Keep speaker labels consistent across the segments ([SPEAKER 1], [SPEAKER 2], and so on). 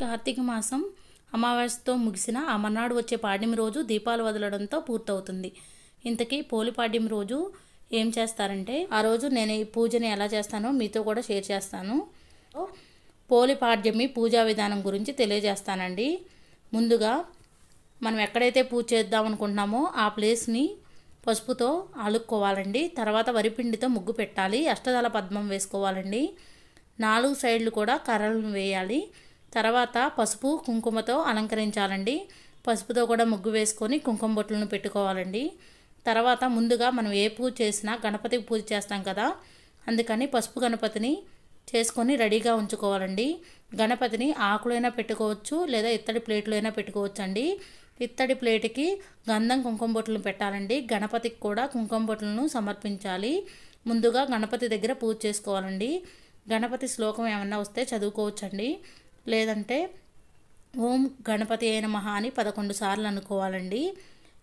[SPEAKER 1] కార్తీక మాసం అమావాస్యతో ముగిసిన ఆ మర్నాడు వచ్చే పాడ్యమి రోజు దీపాలు వదలడంతో పూర్తవుతుంది. ఇంతకీ పోలి పాడ్యమి రోజు ఏం చేస్తారంటే, ఆ రోజు నేను ఈ పూజని ఎలా చేస్తానో మీతో కూడా షేర్ చేస్తాను. పోలి పాడ్యమి పూజా విధానం గురించి తెలియజేస్తానండి. ముందుగా మనం ఎక్కడైతే పూజ చేద్దాం అనుకుంటున్నామో ఆ ప్లేస్ని పసుపుతో అలుక్కోవాలండి. తర్వాత వరిపిండితో ముగ్గు పెట్టాలి. అష్టదళ పద్మం వేసుకోవాలండి. 4 సైడ్లు కూడా కర్రలను వేయాలి. తర్వాత పసుపు కుంకుమతో అలంకరించాలండి. పసుపుతో కూడా ముగ్గు వేసుకొని కుంకుమ బొట్లను పెట్టుకోవాలండి. తర్వాత ముందుగా మనం ఏ పూజ చేసినా గణపతికి పూజ చేస్తాం కదా, అందుకని పసుపు గణపతిని చేసుకొని రెడీగా ఉంచుకోవాలండి. గణపతిని ఆకులైనా పెట్టుకోవచ్చు, లేదా ఇత్తడి ప్లేట్లో అయినా పెట్టుకోవచ్చు అండి. ఇత్తడి ప్లేట్కి గంధం కుంకుమ బొట్లను పెట్టాలండి. గణపతికి కూడా కుంకుమ బొట్లను సమర్పించాలి. ముందుగా గణపతి దగ్గర పూజ చేసుకోవాలండి. గణపతి శ్లోకం ఏమన్నా వస్తే చదువుకోవచ్చండి. లేదంటే ఓం గణపతి అయిన మహా అని 11 సార్లు అనుకోవాలండి.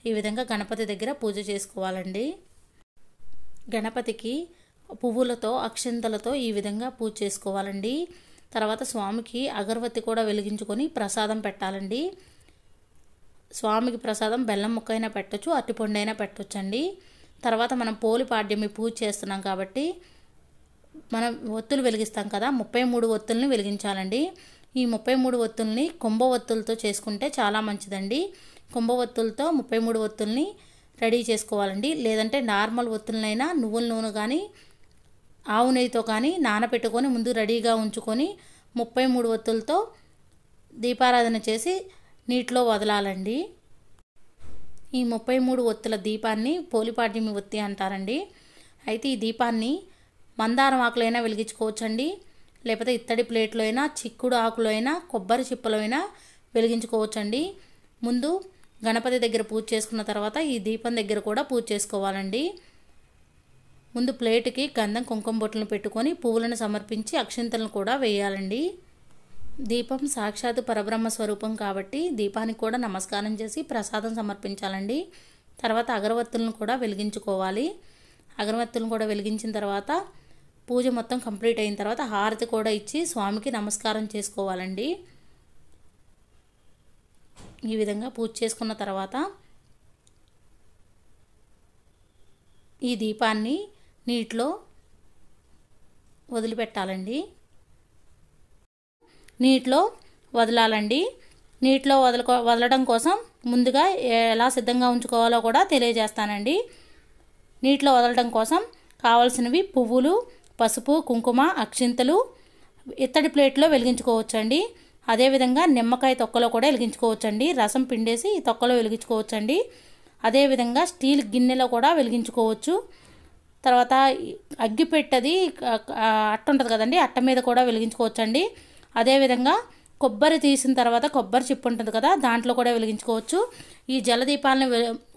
[SPEAKER 1] ఈ విధంగా గణపతి దగ్గర పూజ చేసుకోవాలండి. గణపతికి పువ్వులతో అక్షింతలతో ఈ విధంగా పూజ చేసుకోవాలండి. తర్వాత స్వామికి అగరబత్తి కూడా వెలిగించుకొని ప్రసాదం పెట్టాలండి. స్వామికి ప్రసాదం బెల్లం ముక్క అయినా పెట్టచ్చు, అరటిపండు అయినా పెట్టొచ్చండి. తర్వాత మనం పోలి పాడ్యమి పూజ చేస్తున్నాం కాబట్టి మనం ఒత్తులు వెలిగిస్తాం కదా, 33 ఒత్తుల్ని వెలిగించాలండి. ఈ 33 ఒత్తుల్ని కుంభ ఒత్తులతో చేసుకుంటే చాలా మంచిదండి. కుంభ ఒత్తులతో 33 ఒత్తుల్ని రెడీ చేసుకోవాలండి. లేదంటే నార్మల్ ఒత్తులనైనా నువ్వుల నూనె కానీ ఆవు నెయ్యితో కానీ నానబెట్టుకొని ముందు రెడీగా ఉంచుకొని 33 ఒత్తులతో దీపారాధన చేసి నీటిలో వదలాలండి. ఈ 33 ఒత్తుల దీపాన్ని పోలిపాడ్యమి ఒత్తి అంటారండి. అయితే ఈ దీపాన్ని మందారం ఆకులైనా వెలిగించుకోవచ్చండి, లేకపోతే ఇత్తడి ప్లేట్లో అయినా, చిక్కుడు ఆకులో అయినా, కొబ్బరి చిప్పలో అయినా వెలిగించుకోవచ్చండి. ముందు గణపతి దగ్గర పూజ చేసుకున్న తర్వాత ఈ దీపం దగ్గర కూడా పూజ చేసుకోవాలండి. ముందు ప్లేట్కి గంధం కుంకుమ బొట్లను పెట్టుకొని పువ్వులను సమర్పించి అక్షింతలను కూడా వేయాలండి. దీపం సాక్షాత్ పరబ్రహ్మ స్వరూపం కాబట్టి దీపానికి కూడా నమస్కారం చేసి ప్రసాదం సమర్పించాలండి. తర్వాత అగరవత్తులను కూడా వెలిగించుకోవాలి. అగరవత్తులను కూడా వెలిగించిన తర్వాత పూజ మొత్తం కంప్లీట్ అయిన తర్వాత హారతి కూడా ఇచ్చి స్వామికి నమస్కారం చేసుకోవాలండి. ఈ విధంగా పూజ చేసుకున్న తర్వాత ఈ దీపాన్ని నీటిలో వదిలిపెట్టాలండి. నీటిలో వదలాలండి. నీటిలో వదలడం కోసం ముందుగా ఎలా సిద్ధంగా ఉంచుకోవాలో కూడా తెలియజేస్తానండి. నీటిలో వదలడం కోసం కావాల్సినవి పువ్వులు, పసుపు, కుంకుమ, అక్షింతలు ఇత్తడి ప్లేట్లో వెలిగించుకోవచ్చండి. అదేవిధంగా నిమ్మకాయ తొక్కలో కూడా వెలిగించుకోవచ్చండి. రసం పిండేసి ఈ తొక్కలో వెలిగించుకోవచ్చండి. అదేవిధంగా స్టీల్ గిన్నెలో కూడా వెలిగించుకోవచ్చు. తర్వాత అగ్గిపెట్టది అట్ట ఉంటుంది కదండి, అట్ట మీద కూడా వెలిగించుకోవచ్చండి. అదేవిధంగా కొబ్బరి తీసిన తర్వాత కొబ్బరి చిప్పు ఉంటుంది కదా, దాంట్లో కూడా వెలిగించుకోవచ్చు. ఈ జలదీపాలను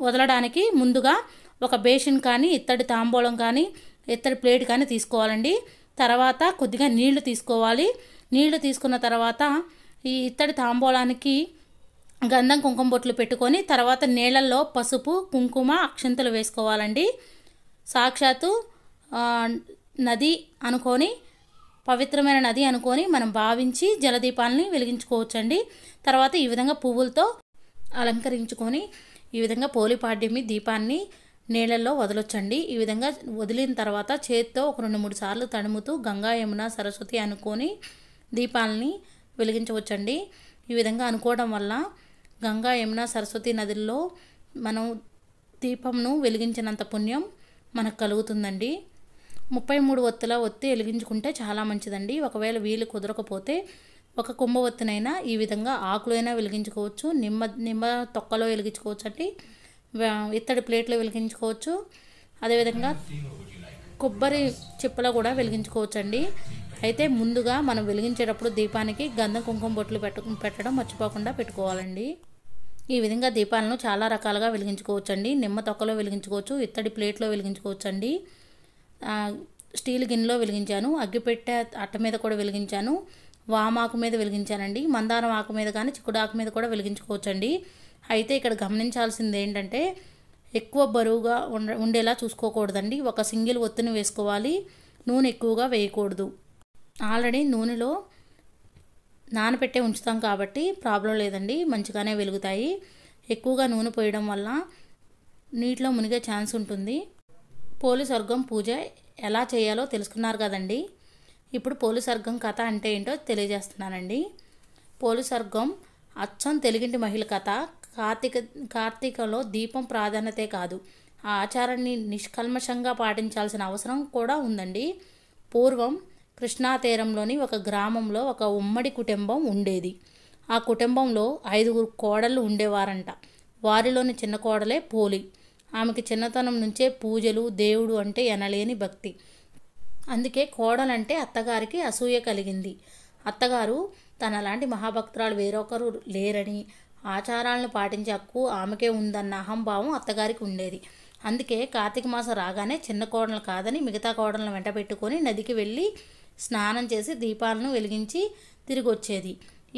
[SPEAKER 1] వదలడానికి ముందుగా ఒక బేసిన్ కానీ, ఇత్తడి తాంబూలం కానీ, ఇత్తడి ప్లేట్ కానీ తీసుకోవాలండి. తర్వాత కొద్దిగా నీళ్లు తీసుకోవాలి. నీళ్లు తీసుకున్న తర్వాత ఈ ఇత్తడి తాంబూలానికి గంధం కుంకుమ బొట్లు పెట్టుకొని తర్వాత నీళ్ళల్లో పసుపు, కుంకుమ, అక్షింతలు వేసుకోవాలండి. సాక్షాత్తు నది అనుకొని, పవిత్రమైన నది అనుకొని మనం భావించి జలదీపాలని వెలిగించుకోవచ్చండి. తర్వాత ఈ విధంగా పువ్వులతో అలంకరించుకొని ఈ విధంగా పోలిపాడ్యమి దీపాన్ని నీళ్ళల్లో వదలొచ్చండి. ఈ విధంగా వదిలిన తర్వాత చేతితో ఒక 2-3 సార్లు తడుముతూ గంగా, యమున, సరస్వతి అనుకొని దీపాలని వెలిగించవచ్చండి. ఈ విధంగా అనుకోవడం వల్ల గంగా, యమున, సరస్వతి నదుల్లో మనం దీపంను వెలిగించినంత పుణ్యం మనకు కలుగుతుందండి. 33 ఒత్తుల ఒత్తి వెలిగించుకుంటే చాలా మంచిదండి. ఒకవేళ వీలు కుదరకపోతే ఒక కుంభ ఒత్తినైనా ఈ విధంగా ఆకులైనా వెలిగించుకోవచ్చు, నిమ్మ తొక్కలో వెలిగించుకోవచ్చు అండి, ఇత్తడి ప్లేట్లో వెలిగించుకోవచ్చు. అదేవిధంగా కొబ్బరి చిప్పలో కూడా వెలిగించుకోవచ్చు అండి. అయితే ముందుగా మనం వెలిగించేటప్పుడు దీపానికి గంధం కుంకుమ బొట్లు పెట్టడం మర్చిపోకుండా పెట్టుకోవాలండి. ఈ విధంగా దీపాలను చాలా రకాలుగా వెలిగించుకోవచ్చండి. నిమ్మ తొక్కలో వెలిగించుకోవచ్చు, ఇత్తడి ప్లేట్లో వెలిగించుకోవచ్చండి, స్టీల్ గిన్నెలో వెలిగించాను, అగ్గిపెట్టె అట్ట మీద కూడా వెలిగించాను, వామాకు మీద వెలిగించానండి, మందారం ఆకు మీద కానీ చిక్కుడు ఆకు మీద కూడా వెలిగించుకోవచ్చండి. అయితే ఇక్కడ గమనించాల్సింది ఏంటంటే ఎక్కువ బరువుగా ఉండేలా చూసుకోకూడదండి. ఒక సింగిల్ ఒత్తిని వేసుకోవాలి, నూనె ఎక్కువగా వేయకూడదు. ఆల్రెడీ నూనెలో నానబెట్టే ఉంచుతాం కాబట్టి ప్రాబ్లం లేదండి, మంచిగానే వెలుగుతాయి. ఎక్కువగా నూనె పోయడం వల్ల నీటిలో మునిగే ఛాన్స్ ఉంటుంది. పోలి స్వర్గం పూజ ఎలా చేయాలో తెలుసుకున్నారు కదండి. ఇప్పుడు పోలి స్వర్గం కథ అంటే ఏంటో తెలియజేస్తున్నానండి. పోలి స్వర్గం అచ్చం తెలుగింటి మహిళ కథ. కార్తీకలో దీపం ప్రాధాన్యతే కాదు, ఆ ఆచారాన్ని నిష్కల్మషంగా పాటించాల్సిన అవసరం కూడా ఉందండి. పూర్వం కృష్ణా తీరంలోని ఒక గ్రామంలో ఒక ఉమ్మడి కుటుంబం ఉండేది. ఆ కుటుంబంలో 5 కోడళ్ళు ఉండేవారంట. వారిలోని చిన్న కోడలే పోలి. ఆమెకి చిన్నతనం నుంచే పూజలు, దేవుడు అంటే ఎనలేని భక్తి. అందుకే కోడలంటే అత్తగారికి అసూయ కలిగింది. అత్తగారు తనలాంటి మహాభక్తురాలు వేరొకరు లేరని, ఆచారాలను పాటించే హక్కు ఆమెకే ఉందన్న అహంభావం అత్తగారికి ఉండేది. అందుకే కార్తీక మాసం రాగానే చిన్న కోడలు కాదని మిగతా కోడలను వెంట పెట్టుకొని నదికి వెళ్ళి స్నానం చేసి దీపాలను వెలిగించి తిరిగి వచ్చేది.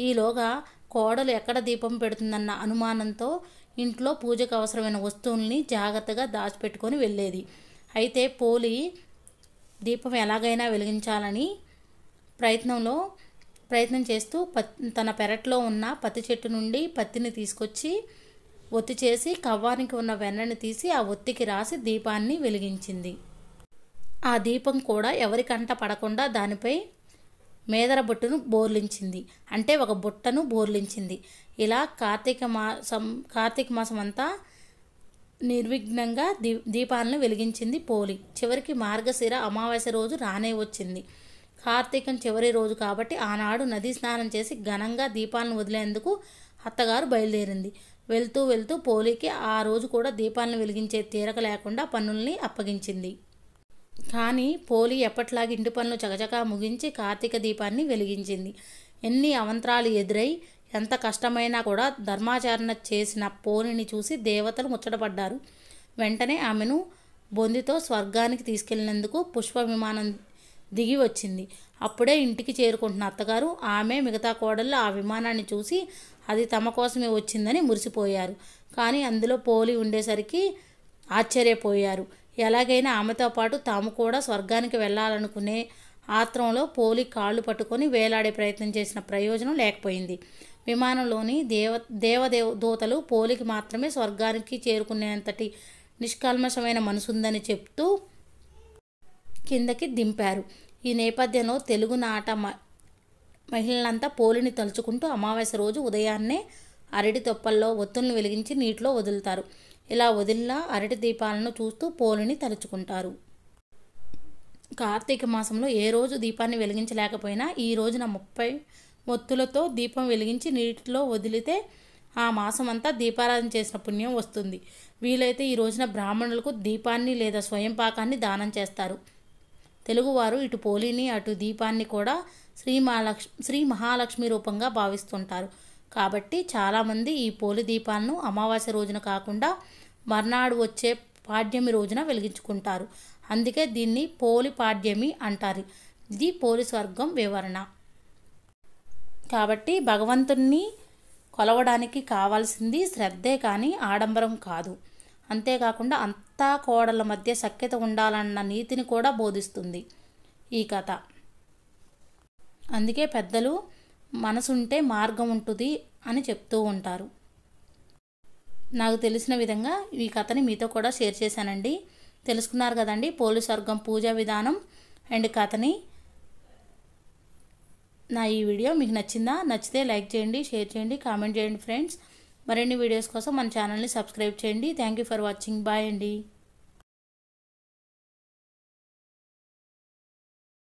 [SPEAKER 1] ఈలోగా కోడలు ఎక్కడ దీపం పెడుతుందన్న అనుమానంతో ఇంట్లో పూజకు అవసరమైన వస్తువుల్ని జాగ్రత్తగా దాచిపెట్టుకొని వెళ్ళేది. అయితే పోలి దీపం ఎలాగైనా వెలిగించాలని ప్రయత్నం చేస్తూ తన పెరట్లో ఉన్న పత్తి చెట్టు నుండి పత్తిని తీసుకొచ్చి ఒత్తి చేసి కవ్వానికి ఉన్న వెన్నని తీసి ఆ ఒత్తికి రాసి దీపాన్ని వెలిగించింది. ఆ దీపం కూడా ఎవరి కంట పడకుండా దానిపై మేదర బొట్టును బోర్లించింది, అంటే ఒక బుట్టను బోర్లించింది. ఇలా కార్తీక మాసం అంతా నిర్విఘ్నంగా దీపాలను వెలిగించింది పోలి. చివరికి మార్గశిర అమావాస్య రోజు రానే వచ్చింది. కార్తీకం చివరి రోజు కాబట్టి ఆనాడు నదీ స్నానం చేసి ఘనంగా దీపాలను వదిలేందుకు అత్తగారు బయలుదేరింది. వెళ్తూ వెళ్తూ పోలికి ఆ రోజు కూడా దీపాలను వెలిగించే తీరక లేకుండా పనుల్ని అప్పగించింది. కానీ పోలి ఎప్పట్లాగా ఇంటి పనులు చకచకా ముగించి కార్తీక దీపాన్ని వెలిగించింది. ఎన్ని అవంతరాలు ఎదురై ఎంత కష్టమైనా కూడా ధర్మాచరణ చేసిన పోలిని చూసి దేవతలు ముచ్చటపడ్డారు. వెంటనే ఆమెను బొందితో స్వర్గానికి తీసుకెళ్లినందుకు పుష్ప విమానం దిగి వచ్చింది. అప్పుడే ఇంటికి చేరుకుంటున్న అత్తగారు, ఆమె, మిగతా కోడళ్ళు ఆ విమానాన్ని చూసి అది తమ కోసమే వచ్చిందని మురిసిపోయారు. కానీ అందులో పోలి ఉండేసరికి ఆశ్చర్యపోయారు. ఎలాగైనా ఆమెతో పాటు తాము కూడా స్వర్గానికి వెళ్ళాలనుకునే ఆత్రంలో పోలి కాళ్ళు పట్టుకొని వేలాడే ప్రయత్నం చేసిన ప్రయోజనం లేకపోయింది. విమానంలోని దేవదూతలు పోలికి మాత్రమే స్వర్గానికి చేరుకునేంతటి నిష్కల్మషమైన మనసుందని చెప్తూ కిందకి దింపారు. ఈ నేపథ్యంలో తెలుగునాట మహిళలంతా పోలిని తలుచుకుంటూ అమావాస్య రోజు ఉదయాన్నే అరటి తొప్పల్లో ఒత్తులను వెలిగించి నీటిలో వదులుతారు. ఇలా వదిలిన అరటి దీపాలను చూస్తూ పోలిని తలుచుకుంటారు. కార్తీక మాసంలో ఏ రోజు దీపాన్ని వెలిగించలేకపోయినా ఈ రోజున 30 ఒత్తులతో దీపం వెలిగించి నీటిలో వదిలితే ఆ మాసం అంతా దీపారాధన చేసిన పుణ్యం వస్తుంది. వీలైతే ఈ రోజున బ్రాహ్మణులకు దీపాన్ని లేదా స్వయం పాకాన్ని దానం చేస్తారు. తెలుగువారు ఇటు పోలిని అటు దీపాన్ని కూడా శ్రీ మహాలక్ష్మి రూపంగా భావిస్తుంటారు. కాబట్టి చాలామంది ఈ పోలి దీపాలను అమావాస్య రోజున కాకుండా మర్నాడు వచ్చే పాడ్యమి రోజున వెలిగించుకుంటారు. అందుకే దీన్ని పోలి పాడ్యమి అంటారు. ఇది పోలి స్వర్గం వివరణ. కాబట్టి భగవంతుణ్ణి కొలవడానికి కావాల్సింది శ్రద్ధే కానీ ఆడంబరం కాదు. అంతేకాకుండా అంతా కోడళ్ళ మధ్య సఖ్యత ఉండాలన్న నీతిని కూడా బోధిస్తుంది ఈ కథ. అందుకే పెద్దలు మనసుంటే మార్గం ఉంటుంది అని చెప్తూ ఉంటారు. నాకు తెలిసిన విధంగా ఈ కథని మీతో కూడా షేర్ చేశానండి. తెలుసుకున్నారు కదండి పోలి స్వర్గం పూజా విధానం అండ్ కథని. నా ఈ వీడియో మీకు నచ్చిందా? నచ్చితే లైక్ చేయండి, షేర్ చేయండి, కామెంట్ చేయండి ఫ్రెండ్స్. మరిన్ని వీడియోస్ కోసం మన ఛానల్ని సబ్స్క్రైబ్ చేయండి. Thank you for watching. Bye అండి.